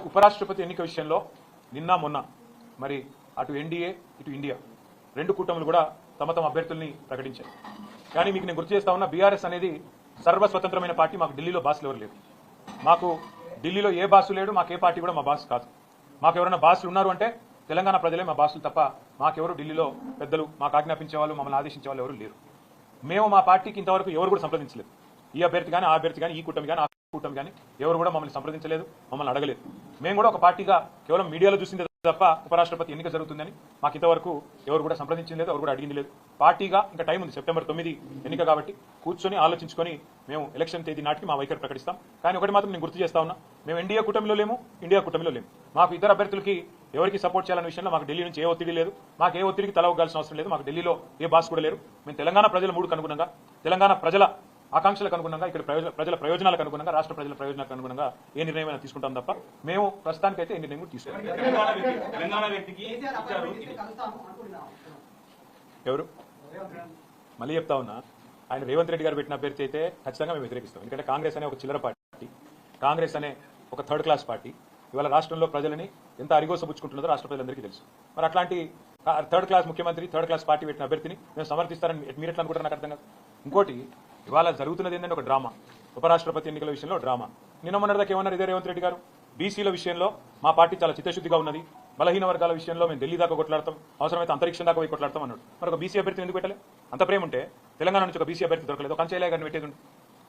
ఉపరాష్ట్రపతి ఎన్నిక విషయంలో నిన్న మొన్న మరి అటు ఎన్డీఏ ఇటు ఇండియా రెండు కూటములు కూడా తమ తమ అభ్యర్థుల్ని ప్రకటించాయి. కానీ మీకు నేను గుర్తు చేస్తా ఉన్నా, బీఆర్ఎస్ అనేది సర్వస్వతంత్రమైన పార్టీ. మాకు ఢిల్లీలో బాసులు ఎవరు లేరు. మాకు ఢిల్లీలో ఏ బాసు లేడు. మాకు ఏ పార్టీ కూడా మా బాసు కాదు. మాకు ఎవరైనా బాసులు ఉన్నారు అంటే తెలంగాణ ప్రజలే మా బాసులు తప్ప మాకెవరు ఢిల్లీలో పెద్దలు మాకు ఆజ్ఞాపించే వాళ్ళు, మమ్మల్ని ఆదేశించే వాళ్ళు ఎవరు లేరు. మేము మా పార్టీకి ఇంతవరకు ఎవరు కూడా సంప్రదించలేదు. ఈ అభ్యర్థి కానీ ఆ అభ్యర్థి కానీ ఈ కూటమి కానీ ఆ కూటమి కానీ ఎవరు కూడా మమ్మల్ని సంప్రదించలేదు, మమ్మల్ని అడగలేదు. మేము కూడా ఒక పార్టీగా కేవలం మీడియాలో చూసింది తప్ప ఉపరాష్ట్రపతి ఎన్నిక జరుగుతుందని మాకు ఇంతవరకు ఎవరు కూడా సంప్రదించింది లేదు, ఎవరు కూడా అడిగింది లేదు. పార్టీగా ఇంకా టైం ఉంది, సెప్టెంబర్ 9 ఎన్నిక కాబట్టి కూర్చొని ఆలోచించుకొని మేము ఎలక్షన్ తేదీ నాటికి మా వైఖరి ప్రకటిస్తాం. కానీ ఒకటి మాత్రం నేను గుర్తు చేస్తా ఉన్నా, మేము ఎన్డీఏ కూటమిలో లేము, ఇండియా కూటమిలో లేము. మాకు ఇద్దరు అభ్యర్థులకి ఎవరికి సపోర్ట్ చేయాలనే విషయంలో మాకు ఢిల్లీ నుంచి ఏ ఒత్తిడి లేదు. మాకు ఏ ఒత్తిడికి తల ఒగ్గాల్సిన అవసరం లేదు. మాకు ఢిల్లీలో ఏ బాస్ కూడా లేరు. మేము తెలంగాణ ప్రజల మూడుకు అనుగుణంగా, తెలంగాణ ప్రజల ఆకాంక్షలకు అనుగుణంగా, ఇక్కడ ప్రజల ప్రయోజనాలకు అనుగుణంగా, రాష్ట్ర ప్రజల ప్రయోజనాలకు అనుగుణంగా ఏ నిర్ణయం తీసుకుంటాం తప్ప మేము ప్రస్తుతానికైతే ఏ నిర్ణయం కూడా తీసుకోవాలి. ఎవరు మళ్ళీ చెప్తా ఉన్నా, ఆయన రేవంత్ రెడ్డి గారు పెట్టిన అభ్యర్థి అయితే ఖచ్చితంగా మేము వ్యతిరేకిస్తాం. ఎందుకంటే కాంగ్రెస్ అనే ఒక చిల్లర పార్టీ, కాంగ్రెస్ అనే ఒక థర్డ్ క్లాస్ పార్టీ ఇవాళ రాష్ట్రంలో ప్రజలని ఎంత అరిగోసపుచ్చుకుంటున్నదో రాష్ట్ర ప్రజలందరికీ తెలుసు. మరి అట్లాంటి థర్డ్ క్లాస్ ముఖ్యమంత్రి, థర్డ్ క్లాస్ పార్టీ పెట్టిన అభ్యర్థిని మేము సమర్థిస్తారని మీరు ఎట్లా అనుకుంటారు నాకు అర్థం కాదు. ఇంకోటి, ఇవాళ జరుగుతున్నది ఏంటంటే ఒక డ్రామా, ఉపరాష్ట్రపతి ఎన్నికల విషయంలో డ్రామా. నిన్న మొన్నటిదాకా ఏమన్నారు ఇదే రేవంత్ రెడ్డి గారు, బీసీల విషయంలో మా పార్టీ చాలా చిత్తశుద్ధిగా ఉన్నది, బలహీన వర్గాల విషయంలో మేము ఢిల్లీ దాకా కొట్లాడతాం, అవసరమైతే అంతరిక్షం దాకా పోయి కొట్లాడతాం అన్నాడు. మరి ఒక బీసీ అభ్యర్థిని ఎందుకు పెట్టలే? అంత ప్రేమ ఉంటే తెలంగాణ నుంచి ఒక బీసీ అభ్యర్థి దొరకలేదు, ఒక అంచెలే గారిని పెట్టేది ఉండే.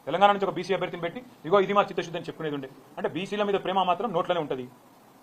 తెలంగాణ నుంచి ఒక బీసీ అభ్యర్థిని పెట్టి ఇగో ఇది మా చిత్తశుద్ధి అని చెప్పుకునేది ఉండే. అంటే బీసీల మీద ప్రేమ మాత్రం నోట్లోనే ఉంటుంది.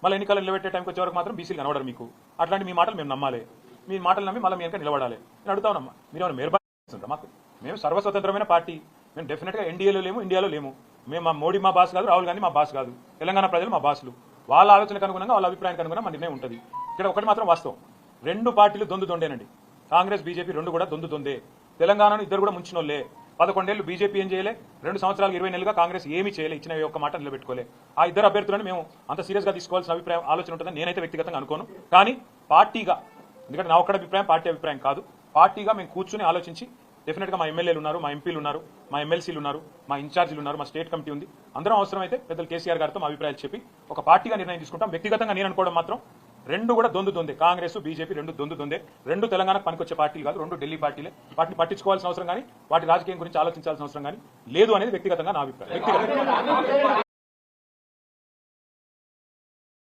మళ్ళీ ఎన్నికలు నిలబెట్టే టైంకి వచ్చే వరకు మాత్రం బీసీలు కనబడరు మీకు. అట్లాంటి మీ మాటలు మేము నమ్మాలి, మీ మాటలు నమ్మి మళ్ళీ మీ వెనక నిలబడాలి. నేను అడుగుతానమ్మా, మీరు ఏమైనా మేర్బాటు మాకు? మేము సర్వస్వతంత్రమైన పార్టీ. మేము డెఫినెట్గా ఎన్డీఏలో లేము, ఇండియాలో లేము. మేము మా మోడీ మా బాస్ కాదు, రాహుల్ గాంధీ మా బాస్ కాదు. తెలంగాణ ప్రజలు మా బాసులు. వాళ్ళ ఆలోచనకు అనుగుణంగా, వాళ్ళ అభిప్రాయానికి అనుగుణంగా మా నిర్ణయం ఉంటుంది. ఇక్కడ ఒకటి మాత్రం వాస్తవం, రెండు పార్టీలు దొందు దొండేనండి. కాంగ్రెస్ బీజేపీ రెండు కూడా దొందు దొందే. తెలంగాణను ఇద్దరు కూడా ముంచినోళ్లే. 11 ఏళ్లు బీజేపీ ఏం చేయలే, 2 సంవత్సరాలు 20 నెలలుగా కాంగ్రెస్ ఏమీ చేయలే. ఇచ్చిన ఒక్క మాట నిలబెట్టుకోలే. ఆ ఇద్దరు అభ్యర్థులను మేము అంత సీరియస్ గా తీసుకోవాల్సిన అభిప్రాయం ఆలోచన ఉంటుందని నేనైతే వ్యక్తిగతంగా అనుకోను. కానీ పార్టీగా, ఎందుకంటే నా ఒక్కడ అభిప్రాయం పార్టీ అభిప్రాయం కాదు, పార్టీగా మేము కూర్చుని ఆలోచించి డెఫినెట్ గా మా ఎమ్మెల్యేలు ఉన్నారు, మా ఎంపీలు ఉన్నారు, మా ఎమ్మెల్సీలు ఉన్నారు, మా ఇన్ఛార్జీలు ఉన్నారు, మా స్టేట్ కమిటీ ఉంది. అందరం అవసరమైతే పెద్దలు కేసీఆర్ గారితో మా అభిప్రాయాలు చెప్పి ఒక పార్టీగా నిర్ణయం తీసుకుంటాం. వ్యక్తిగతంగా నేను అనుకోవడం మాత్రం రెండు కూడా దొందు దొందే. కాంగ్రెస్ బీజేపీ రెండు దొందు దొందే. రెండు తెలంగాణకు పనికొచ్చే పార్టీలు కాదు, రెండు ఢిల్లీ పార్టీలే. వాటిని పట్టించుకోవాల్సిన అవసరం కానీ, వాటి రాజకీయం గురించి ఆలోచించాల్సిన అవసరం కానీ లేదు అనేది వ్యక్తిగతంగా నా అభిప్రాయం.